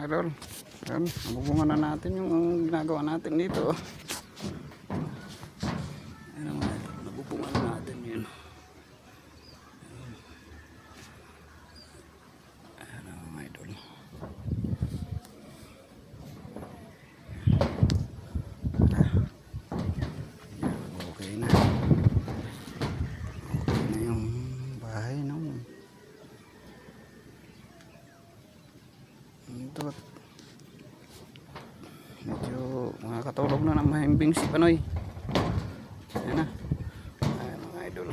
mga idol. Yan, nabubungan na natin yung ginagawa natin dito. Yan mga idol, nabubungan na natin yun. Yan mga idol. Okay na. Okay na yung bahay no. Ito, medyo makakatulog na ng mahimbing si Panoy. Ayan na. Ayan mga idol.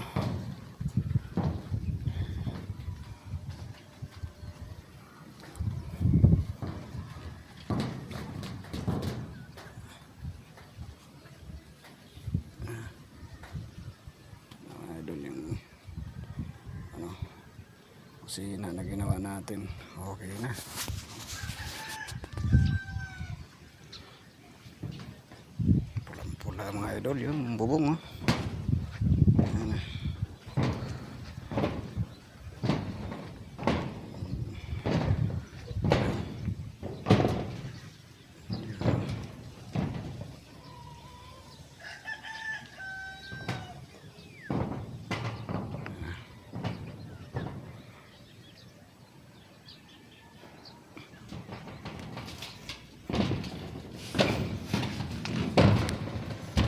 Mga idol yung ano, kusina na ginawa natin. Okay na. Pulang-pula mga idol yung bubong oh. Ayan na.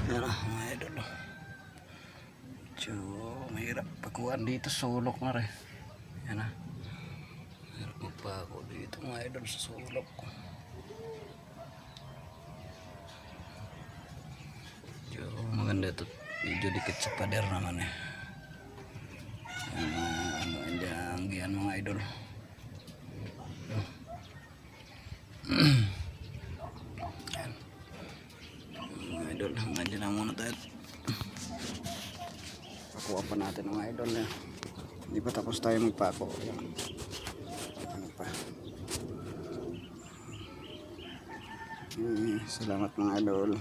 Yan na mga idol. So, mahirap pagkuhan dito, sulok na rin. Yan na. Mahirap magpako dito mga idol sa sulok. So, maganda ito. Medyo dikit sa pader naman eh. Ano, yan mga idol. Yan. Mga idol, hanggang dyan na muna tayo. Pakuha pa natin mga idol eh. Hindi pa tapos tayo magpako. Ano pa. Salamat mga idol.